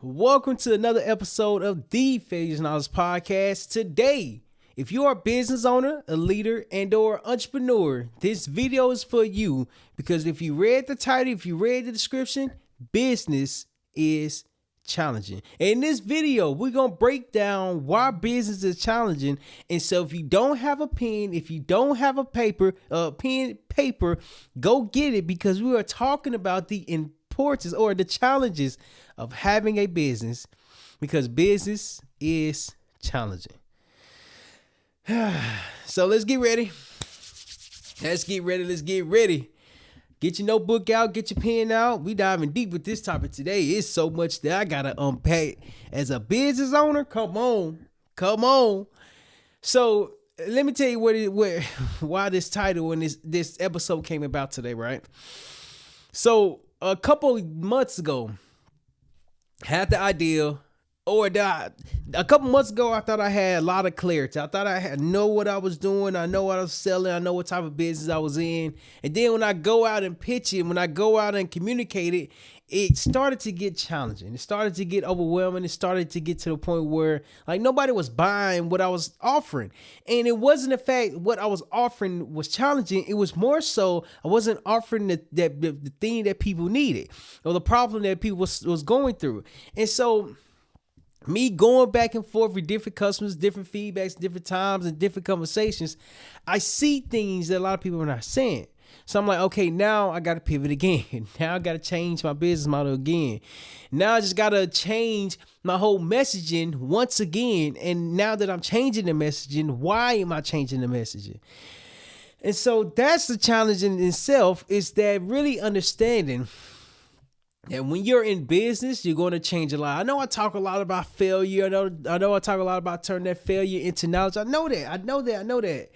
Welcome to another episode of the Failures Knowledge Podcast. Today, if you are a business owner, a leader, and or entrepreneur, this video is for you because if you read the title, if you read the description, business is challenging. In this video, we're going to break down why business is challenging. And so if you don't have a pen, if you don't have a paper, go get it because we are talking about the importance or the challenges of having a business because business is challenging. So let's get ready. Let's get ready. Get your notebook out, get your pen out. We diving deep with this topic today. It's so much that I gotta unpack as a business owner. Come on. So let me tell you why this title and this episode came about today, right? So a couple of months ago, had the idea, a couple months ago, I thought I had a lot of clarity. I thought I know what I was doing. I know what I was selling. I know what type of business I was in. And then when I go out and pitch it, when I go out and communicate it, it started to get challenging. It started to get overwhelming. It started to get to the point where like nobody was buying what I was offering. And it wasn't the fact what I was offering was challenging. It was more so I wasn't offering the thing that people needed or the problem that people was going through. And so me going back and forth with different customers, different feedbacks, different times, and different conversations, I see things that a lot of people are not saying. So I'm like, okay, now I got to pivot again. Now I got to change my business model again. Now I just got to change my whole messaging once again. And now that I'm changing the messaging, why am I changing the messaging? And so that's the challenge in itself, is that really understanding and when you're in business, you're going to change a lot. I know I talk a lot about failure. I know I talk a lot about turning that failure into knowledge. I know that.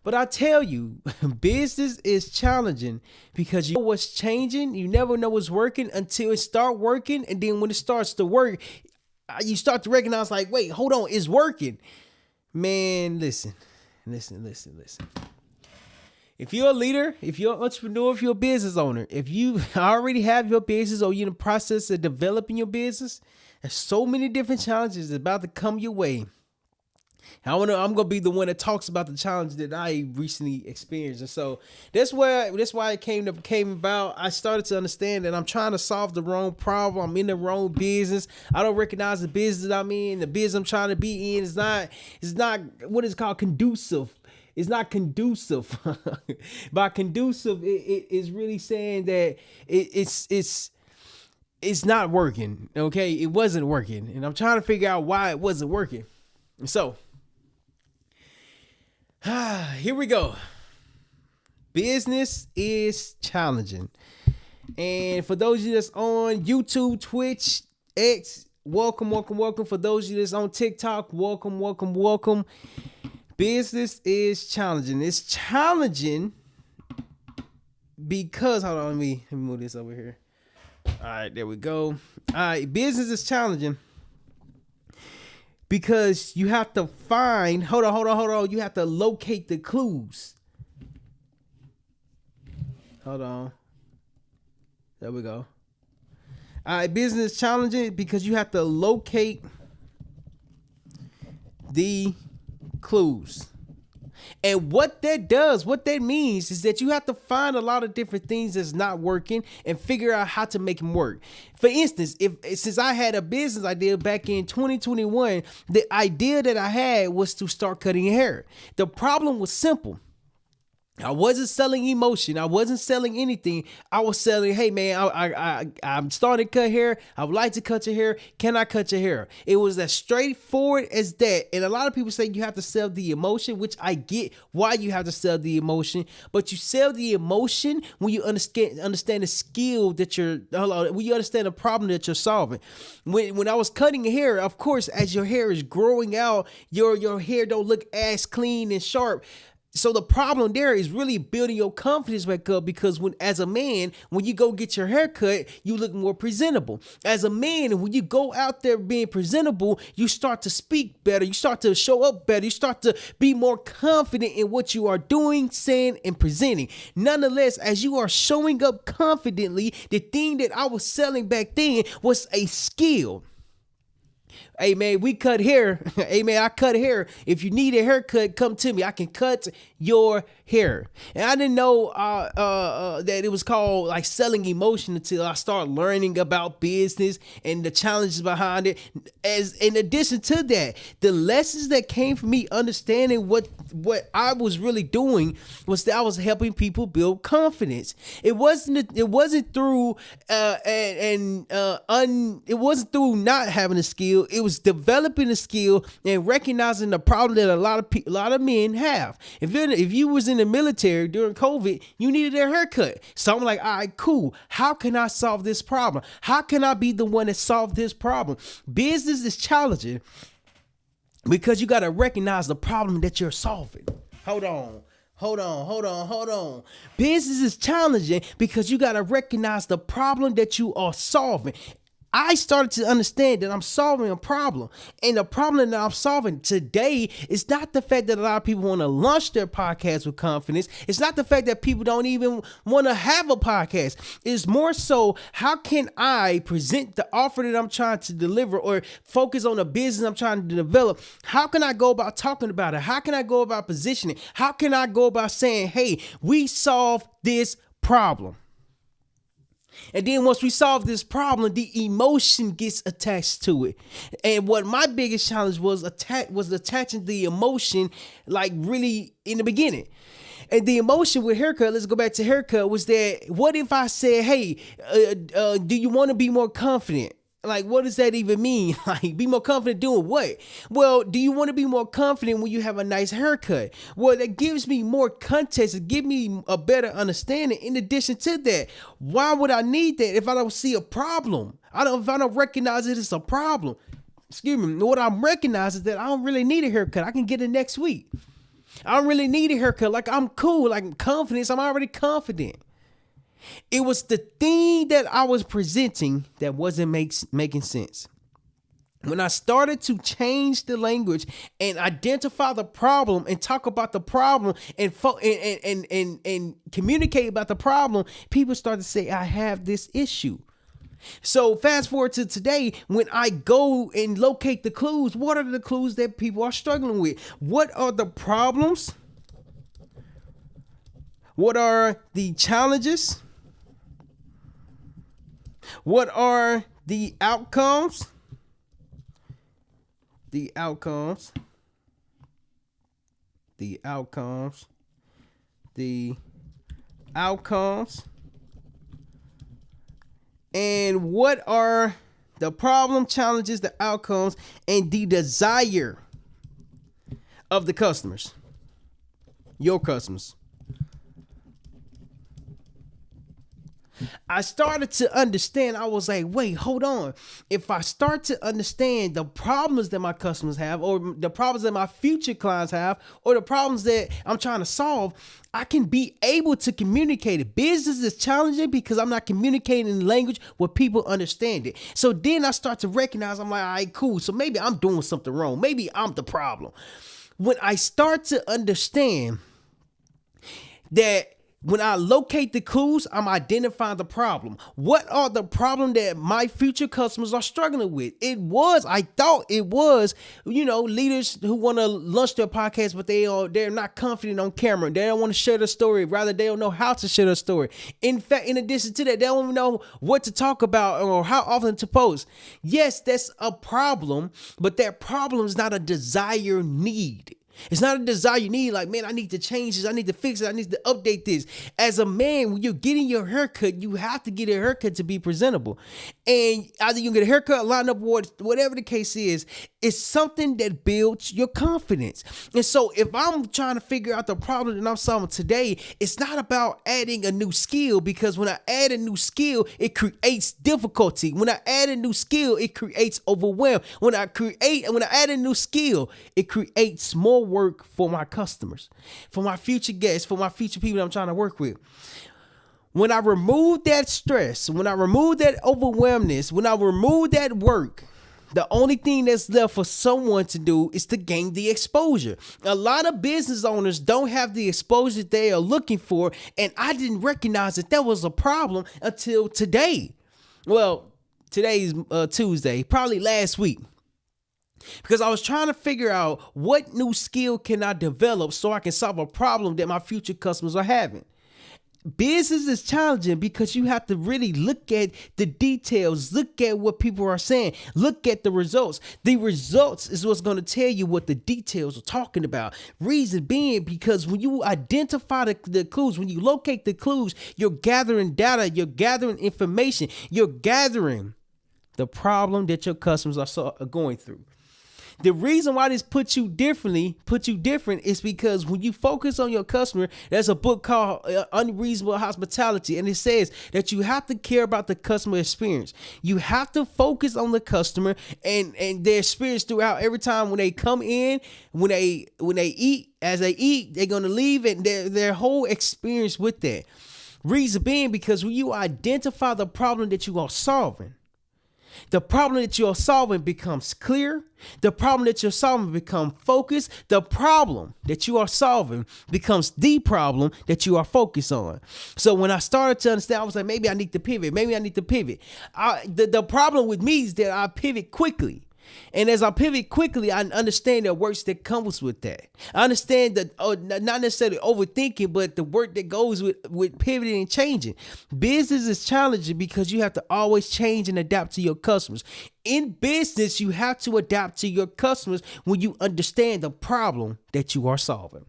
But I tell you, business is challenging because you know what's changing. You never know what's working until it start working. And then when it starts to work, you start to recognize like, wait, hold on, it's working. Man, listen. If you're a leader, if you're an entrepreneur, if you're a business owner, if you already have your business or you're in the process of developing your business, there's so many different challenges about to come your way. I'm going to be the one that talks about the challenge that I recently experienced. And so that's why it came about. I started to understand that I'm trying to solve the wrong problem. I'm in the wrong business. I don't recognize the business that I'm in. The business I'm trying to be in is not what is called conducive. It's not conducive. By conducive, it is really saying that it's not working. Okay, it wasn't working, and I'm trying to figure out why it wasn't working. And so, here we go. Business is challenging, and for those of you that's on YouTube, Twitch, X, welcome. For those of you that's on TikTok, welcome. Business is challenging. It's challenging because, hold on, let me move this over here. All right, there we go. All right, business is challenging because you have to find, hold on. You have to locate the clues. Hold on. There we go. All right, business is challenging because you have to locate the clues. And what that means is that you have to find a lot of different things that's not working and figure out how to make them work. For instance, since I had a business idea back in 2021, the idea that I had was to start cutting hair. The problem was simple. I wasn't selling emotion. I wasn't selling anything. I was selling, hey man, I'm starting to cut hair. I would like to cut your hair. Can I cut your hair? It was as straightforward as that. And a lot of people say you have to sell the emotion, which I get why you have to sell the emotion. But you sell the emotion when you understand the skill that when you understand the problem that you're solving. When I was cutting hair, of course, as your hair is growing out, your hair don't look as clean and sharp. So the problem there is really building your confidence back up because as a man, when you go get your hair cut, you look more presentable. As a man, when you go out there being presentable, you start to speak better. You start to show up better. You start to be more confident in what you are doing, saying, and presenting. Nonetheless, as you are showing up confidently, the thing that I was selling back then was a skill. Hey man, we cut hair. Hey man, I cut hair. If you need a haircut, come to me. I can cut your hair. And I didn't know that it was called like selling emotion until I started learning about business and the challenges behind it. As in addition to that, the lessons that came from me understanding what I was really doing was that I was helping people build confidence. It wasn't through it wasn't through not having a skill. It was developing a skill and recognizing the problem that a lot of men have. If you was in the military during COVID, you needed a haircut. So I'm like, all right, cool. How can I solve this problem? How can I be the one that solved this problem? Business is challenging because you got to recognize the problem that you're solving. Hold on. Business is challenging because you got to recognize the problem that you are solving. I started to understand that I'm solving a problem. And the problem that I'm solving today is not the fact that a lot of people want to launch their podcast with confidence. It's not the fact that people don't even want to have a podcast. It's more so, how can I present the offer that I'm trying to deliver or focus on the business I'm trying to develop? How can I go about talking about it? How can I go about positioning? How can I go about saying, hey, we solve this problem? And then once we solve this problem, the emotion gets attached to it. And what my biggest challenge was attaching the emotion, like really in the beginning. And the emotion with haircut, let's go back to haircut, was that what if I said, hey, do you want to be more confident? Like, what does that even mean? Like, be more confident doing what? Well, do you want to be more confident when you have a nice haircut? Well, that gives me more context. It gives me a better understanding. In addition to that, why would I need that if I don't see a problem? If I don't recognize it as a problem. Excuse me. What I'm recognizing is that I don't really need a haircut. I can get it next week. I don't really need a haircut. Like, I'm cool. Like, confidence. I'm already confident. It was the thing that I was presenting that wasn't making sense. When I started to change the language and identify the problem and talk about the problem and communicate about the problem, people started to say, I have this issue. So fast forward to today, when I go and locate the clues, what are the clues that people are struggling with? What are the problems? What are the challenges? What are the outcomes? The outcomes. And what are the problem, challenges, the outcomes, and the desire of the customers? Your customers. I started to understand. I was like, wait, hold on. If I start to understand the problems that my customers have, or the problems that my future clients have, or the problems that I'm trying to solve, I can be able to communicate it. Business is challenging because I'm not communicating in language where people understand it. So then I start to recognize, I'm like, all right, cool. So maybe I'm doing something wrong. Maybe I'm the problem. When I start to understand that when I locate the clues, I'm identifying the problem. What are the problems that my future customers are struggling with? I thought it was, leaders who want to launch their podcast, but they're not confident on camera. They don't want to share their story. Rather, they don't know how to share their story. In fact, in addition to that, they don't even know what to talk about or how often to post. Yes, that's a problem, but that problem is not a desire need. It's not a desire you need, like, man, I need to change this. I need to fix it. I need to update this. As a man, when you're getting your haircut, you have to get a haircut to be presentable. And either you get a haircut, line up, whatever the case is, it's something that builds your confidence. And so if I'm trying to figure out the problem that I'm solving today, it's not about adding a new skill, because when I add a new skill, it creates difficulty. When I add a new skill, it creates overwhelm. When I add a new skill, it creates more work for my customers, for my future guests, for my future people that I'm trying to work with. When I remove that stress, when I remove that overwhelmness, when I remove that work, the only thing that's left for someone to do is to gain the exposure. A lot of business owners don't have the exposure they are looking for, and I didn't recognize that was a problem until today. Well, today's Tuesday, probably last week. because I was trying to figure out what new skill can I develop so I can solve a problem that my future customers are having. Business is challenging because you have to really look at the details, look at what people are saying, look at the results. The results is what's going to tell you what the details are talking about. Reason being, because when you identify the clues, when you locate the clues, you're gathering data, you're gathering information, you're gathering the problem that your customers are going through. The reason why this puts you different is because when you focus on your customer, there's a book called Unreasonable Hospitality, and it says that you have to care about the customer experience. You have to focus on the customer and their experience throughout every time when they come in, when they eat, as they eat, they're gonna leave, and their whole experience with that. Reason being, because when you identify the problem that you are solving, the problem that you're solving becomes clear. The problem that you're solving becomes focused. The problem that you are solving becomes the problem that you are focused on. So when I started to understand, I was like, maybe I need to pivot. The problem with me is that I pivot quickly. And as I pivot quickly, I understand the works that comes with that. I understand that, not necessarily overthinking, but the work that goes with pivoting and changing. Business is challenging because you have to always change and adapt to your customers. In business, you have to adapt to your customers when you understand the problem that you are solving.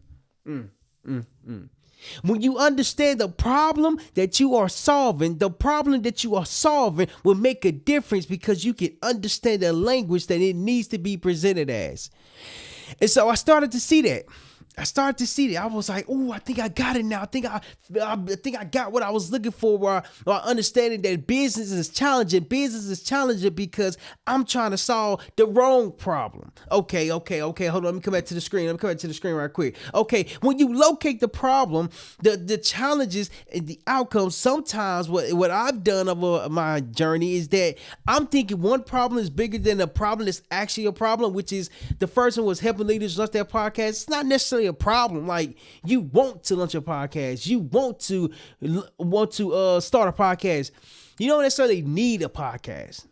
When you understand the problem that you are solving, the problem that you are solving will make a difference because you can understand the language that it needs to be presented as. And so I started to see that. I was like, oh, I think I got it now. I think I got what I was looking for, while understanding that business is challenging. Business is challenging because I'm trying to solve the wrong problem. Okay. Hold on. Let me come back to the screen. Right quick. Okay. When you locate the problem, the challenges and the outcomes, sometimes what I've done over my journey is that I'm thinking one problem is bigger than the problem that's actually a problem, which is the first one was helping leaders launch their podcast. It's not necessarily a problem. Like, you want to launch a podcast, you want to start a podcast. You don't necessarily need a podcast.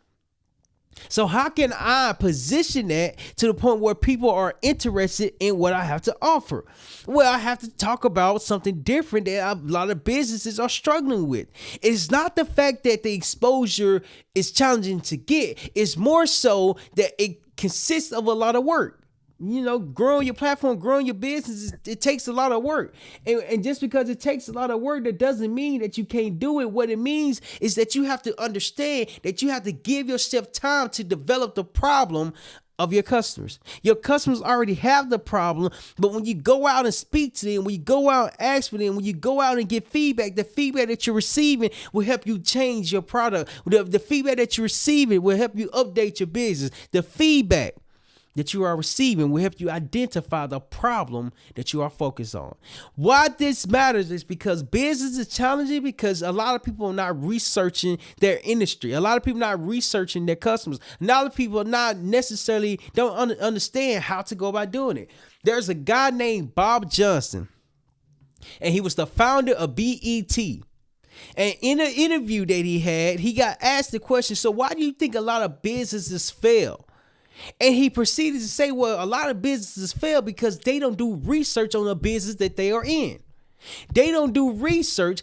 So how can I position that to the point where people are interested in what I have to offer? Well, I have to talk about something different that a lot of businesses are struggling with. It's not the fact that the exposure is challenging to get. It's more so that it consists of a lot of work. You know, growing your platform, growing your business, it takes a lot of work. And just because it takes a lot of work, that doesn't mean that you can't do it. What it means is that you have to understand that you have to give yourself time to develop the problem of your customers. Your customers already have the problem, but when you go out and speak to them, when you go out and ask for them, when you go out and get feedback, the feedback that you're receiving will help you change your product. The feedback that you're receiving will help you update your business. The feedback that you are receiving will help you identify the problem that you are focused on. Why this matters is because business is challenging because a lot of people are not researching their industry. A lot of people are not researching their customers. A lot of people are not necessarily don't understand how to go about doing it. There's a guy named Bob Johnson, and he was the founder of BET. And in an interview that he had, he got asked the question, so why do you think a lot of businesses fail? And he proceeded to say, well, a lot of businesses fail because they don't do research on the business that they are in. They don't do research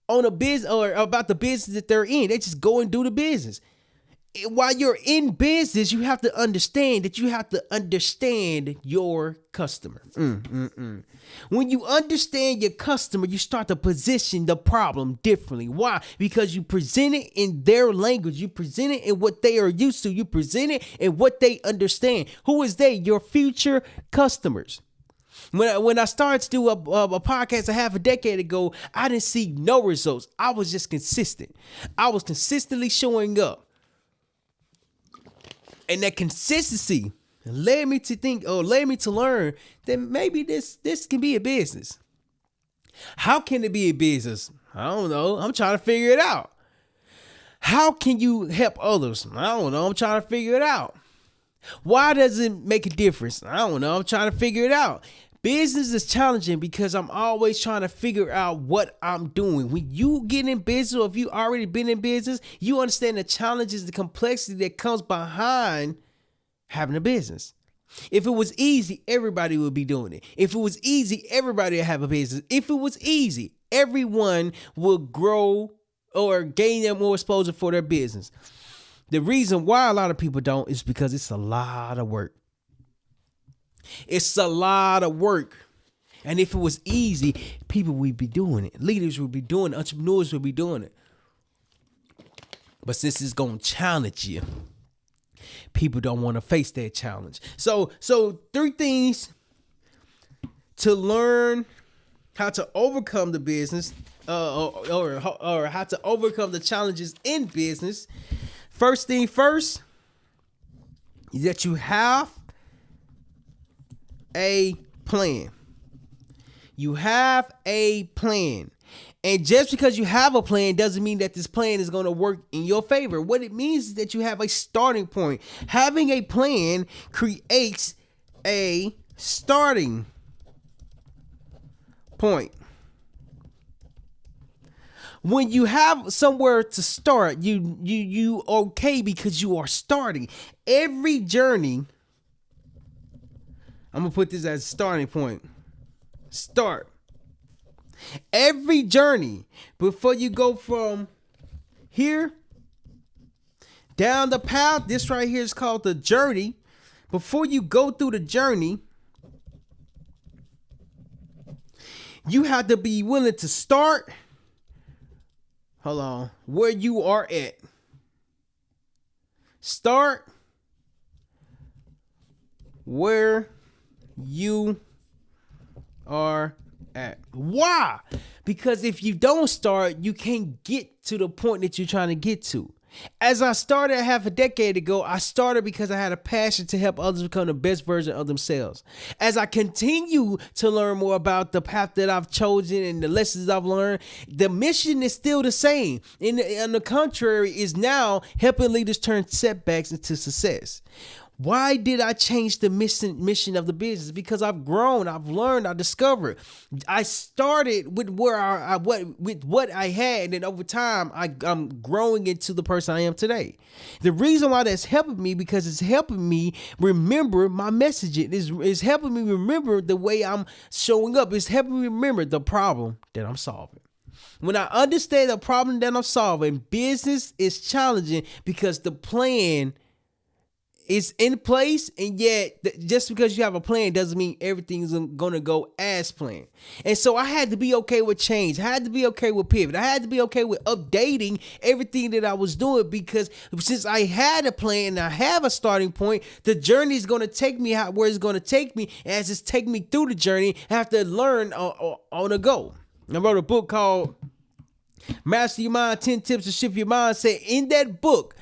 on a business or about the business that they're in. They just go and do the business. While you're in business, you have to understand that you have to understand your customer. When you understand your customer, you start to position the problem differently. Why? Because you present it in their language. You present it in what they are used to. You present it in what they understand. Who is they? Your future customers. When I started to do a podcast a half a decade ago, I didn't see no results. I was just consistent. I was consistently showing up. And that consistency led me to learn that maybe this can be a business. How can it be a business? I don't know. I'm trying to figure it out. How can you help others? I don't know. I'm trying to figure it out. Why does it make a difference? I don't know. I'm trying to figure it out. Business is challenging because I'm always trying to figure out what I'm doing. When you get in business, or if you already been in business, you understand the challenges, the complexity that comes behind having a business. If it was easy, everybody would be doing it. If it was easy, everybody would have a business. If it was easy, everyone would grow or gain them more exposure for their business. The reason why a lot of people don't is because it's a lot of work. It's a lot of work. And if it was easy, people would be doing it. Leaders would be doing it. Entrepreneurs would be doing it. But since it's going to challenge you, people don't want to face that challenge. So 3 things to learn how to overcome the business or how to overcome the challenges in business. First thing first is that you have a plan. You have a plan. And just because you have a plan doesn't mean that this plan is going to work in your favor. What it means is that you have a starting point. Having a plan creates a starting point. When you have somewhere to start, you okay because you are starting. Every journey, I'm going to put this as a starting point. Start. Every journey, before you go from here down the path, this right here is called the journey. Before you go through the journey, you have to be willing to start. Hold on. Where you are at. Start where you are at. Why? Because if you don't start, you can't get to the point that you're trying to get to. As I started half a decade ago, I started because I had a passion to help others become the best version of themselves. As I continue to learn more about the path that I've chosen and the lessons I've learned, the mission is still the same. On the contrary, is now helping leaders turn setbacks into success. Why did I change the mission of the business? Because I've grown, I've learned, I discovered. I started with what I had, and over time, I'm growing into the person I am today. The reason why that's helping me because it's helping me remember my messaging. It's helping me remember the way I'm showing up. It's helping me remember the problem that I'm solving. When I understand the problem that I'm solving, business is challenging because the plan is in place, and yet just because you have a plan doesn't mean everything's gonna go as planned. And so I had to be okay with change. I had to be okay with pivot. I had to be okay with updating everything that I was doing, because since I had a plan and I have a starting point, the journey is gonna take me where it's gonna take me. And as it's taking me through the journey, I have to learn on the go. I wrote a book called Master Your Mind, 10 Tips to Shift Your Mindset. In that book,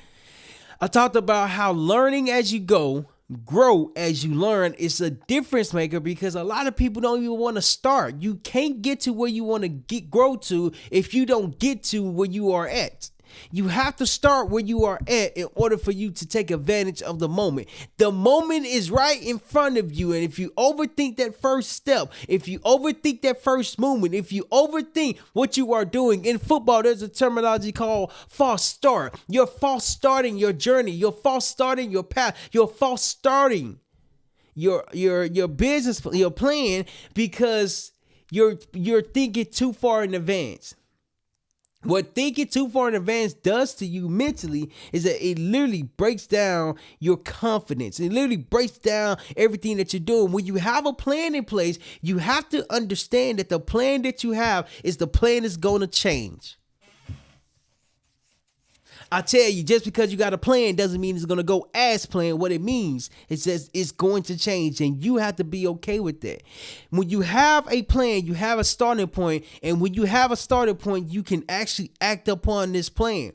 I talked about how learning as you go, grow as you learn is a difference maker, because a lot of people don't even want to start. You can't get to where you want to grow to if you don't get to where you are at. You have to start where you are at in order for you to take advantage of the moment. The moment is right in front of you. And if you overthink that first step, if you overthink that first movement, if you overthink what you are doing in football, there's a terminology called false start. You're false starting your journey. You're false starting your path. You're false starting your business, your plan, because you're thinking too far in advance. What thinking too far in advance does to you mentally is that it literally breaks down your confidence. It literally breaks down everything that you're doing. When you have a plan in place, you have to understand that the plan that you have is the plan that's going to change. I tell you, just because you got a plan doesn't mean it's going to go as planned. What it means is that it's going to change, and you have to be okay with that. When you have a plan, you have a starting point, and when you have a starting point, you can actually act upon this plan.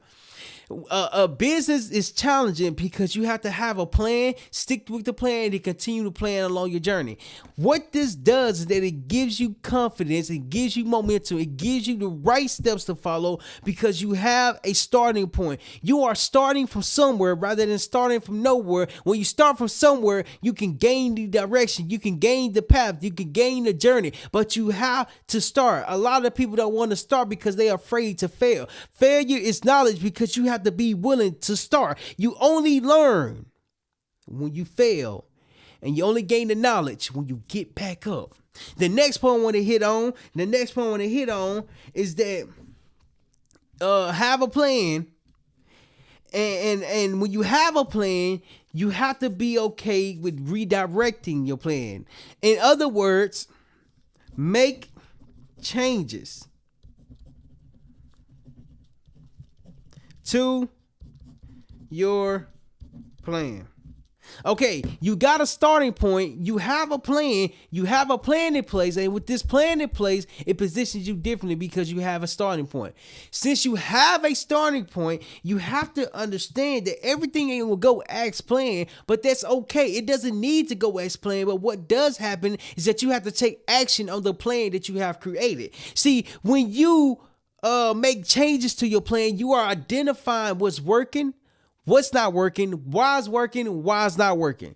A business is challenging because you have to have a plan, stick with the plan, and continue to plan along your journey. What this does is that it gives you confidence, it gives you momentum, it gives you the right steps to follow because you have a starting point. You are starting from somewhere rather than starting from nowhere. When you start from somewhere, you can gain the direction, you can gain the path, you can gain the journey, but you have to start. A lot of people don't want to start because they are afraid to fail. Failure is knowledge because you have to be willing to start. You only learn when you fail, and you only gain the knowledge when you get back up. The next point I want to hit on, is that have a plan. And when you have a plan, you have to be okay with redirecting your plan. In other words, make changes to your plan. Okay, you got a starting point. You have a plan. You have a plan in place. And with this plan in place, it positions you differently because you have a starting point. Since you have a starting point, you have to understand that everything ain't gonna go as planned, but that's okay. It doesn't need to go as planned. But what does happen is that you have to take action on the plan that you have created. See, when you make changes to your plan, you are identifying what's working, what's not working, why it's not working.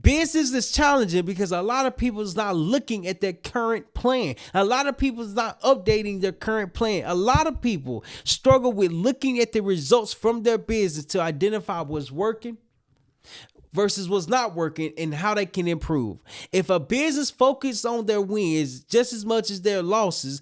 Business is challenging because a lot of people is not looking at their current plan. A lot of people is not updating their current plan. A lot of people struggle with looking at the results from their business to identify what's working versus what's not working and how they can improve. If a business focuses on their wins just as much as their losses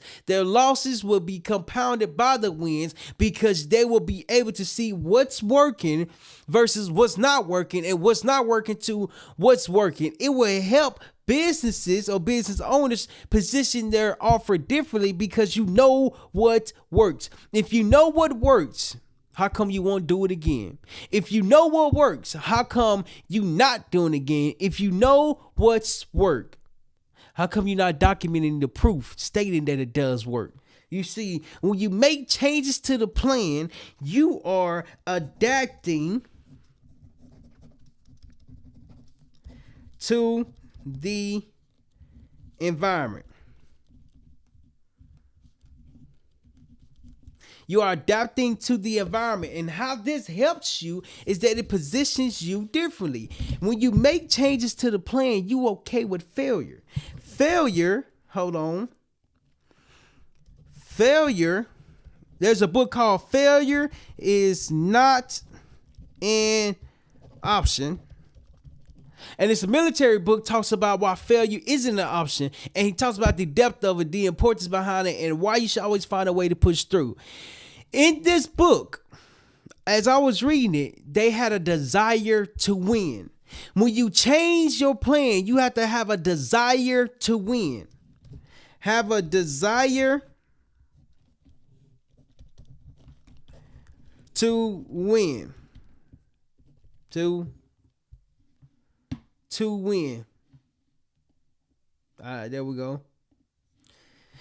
will be compounded by the wins because they will be able to see what's working versus what's not working and what's not working to what's working. It will help businesses or business owners position their offer differently because you know what works. If you know what works, how come you won't do it again? If you know what works, how come you not doing it again? If you know what's work, how come you're not documenting the proof stating that it does work? You see, when you make changes to the plan, you are adapting to the environment. You are adapting to the environment. And how this helps you is that it positions you differently. When you make changes to the plan, you okay with failure. Failure, there's a book called Failure is Not an Option. And it's a military book, talks about why failure isn't an option. And he talks about the depth of it, the importance behind it, and why you should always find a way to push through. In this book, as I was reading it, they had a desire to win. When you change your plan, you have to have a desire to win. Have a desire to win. To win. All right, there we go.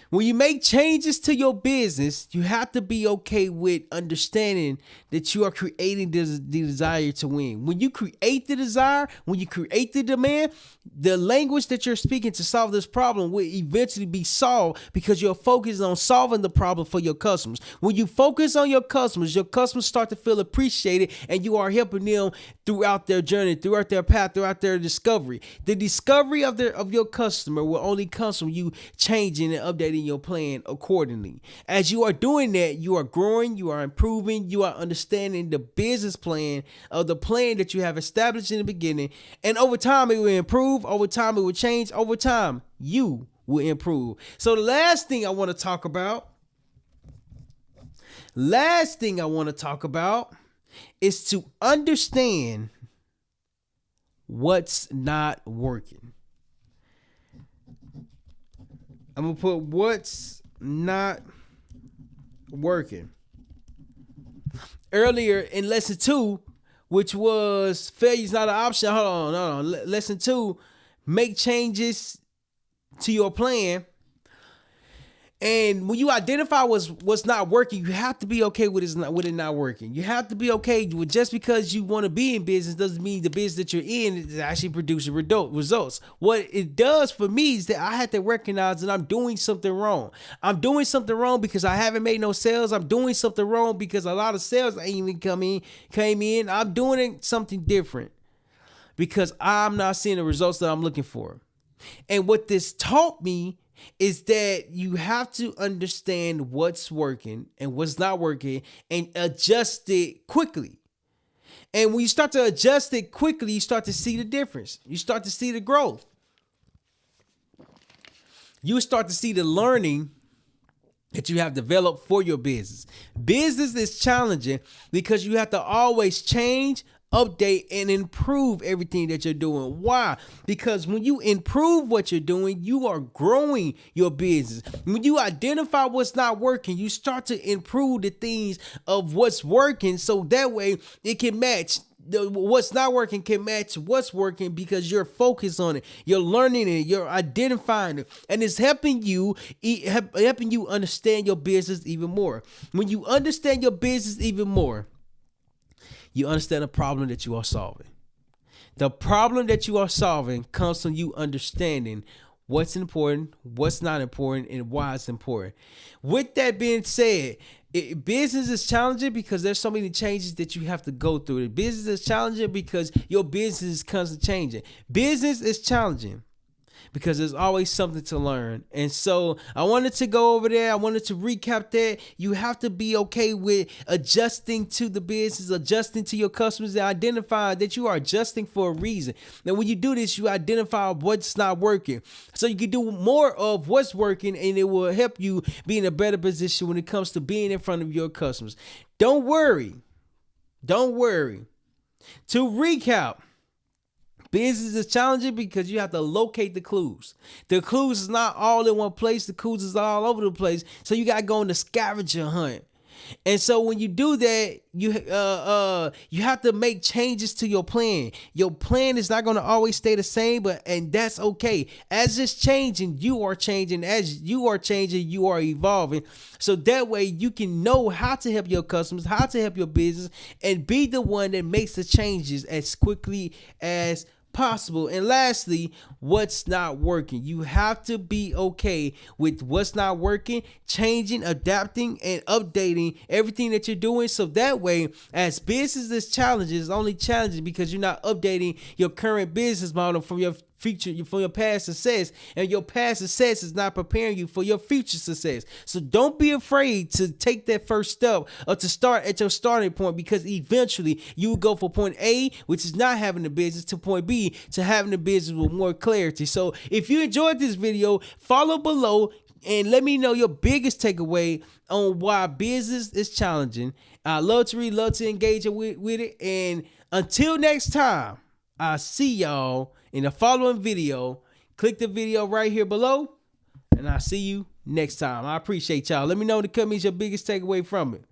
When you make changes to your business, you have to be okay with understanding that you are creating the desire to win. When you create the desire, when you create the demand, the language that you're speaking to solve this problem will eventually be solved because you're focused on solving the problem for your customers. When you focus on your customers start to feel appreciated and you are helping them throughout their journey, throughout their path, throughout their discovery. The discovery of your customer will only come from you changing and updating your plan accordingly. As you are doing that, you are growing, you are improving, you are understanding the business plan of the plan that you have established in the beginning. And over time, it will improve. Over time, it will change. Over time, you will improve. So the last thing I want to talk about is to understand what's not working. I'm going to put what's not working. Earlier in lesson 2, which was failure is not an option. Hold on. Lesson 2, make changes to your plan. And when you identify what's not working, you have to be okay with it not working. You have to be okay with just because you want to be in business doesn't mean the business that you're in is actually producing results. What it does for me is that I have to recognize that I'm doing something wrong. I'm doing something wrong because I haven't made no sales. I'm doing something wrong because a lot of sales ain't even came in. I'm doing something different because I'm not seeing the results that I'm looking for. And what this taught me is that you have to understand what's working and what's not working and adjust it quickly. And when you start to adjust it quickly, you start to see the difference. You start to see the growth. You start to see the learning that you have developed for your business. Business is challenging because you have to always change, update, and improve everything that you're doing. Why? Because when you improve what you're doing, you are growing your business. When you identify what's not working, you start to improve the things of what's working, so that way it can match. What's not working can match what's working because you're focused on it, you're learning it, you're identifying it, and it's helping you understand your business even more. When you understand your business even more, you understand the problem that you are solving. The problem that you are solving comes from you understanding what's important, what's not important, and why it's important. With that being said, business is challenging because there's so many changes that you have to go through. Business is challenging because your business is constantly changing. Business is challenging because there's always something to learn. And so I wanted to go over there. I wanted to recap that. You have to be okay with adjusting to the business, adjusting to your customers, and identify that you are adjusting for a reason. Now, when you do this, you identify what's not working, so you can do more of what's working, and it will help you be in a better position when it comes to being in front of your customers. Don't worry. To recap, business is challenging because you have to locate the clues. The clues is not all in one place. The clues is all over the place. So you got to go on the scavenger hunt. And so when you do that, you have to make changes to your plan. Your plan is not going to always stay the same, and that's okay. As it's changing, you are changing. As you are changing, you are evolving. So that way you can know how to help your customers, how to help your business, and be the one that makes the changes as quickly as possible. And lastly, what's not working. You have to be okay with what's not working, changing, adapting, and updating everything that you're doing, so that way as business is challenging, it's only challenging because you're not updating your current business model from your future, from your past success, and your past success is not preparing you for your future success. So don't be afraid to take that first step or to start at your starting point, because eventually you will go from point A, which is not having the business, to point B, to having the business with more clarity. So if you enjoyed this video, follow below and let me know your biggest takeaway on why business is challenging. I love to read, love to engage with it. And until next time, I'll see y'all in the following video. Click the video right here below, and I'll see you next time. I appreciate y'all. Let me know in the comments your biggest takeaway from it.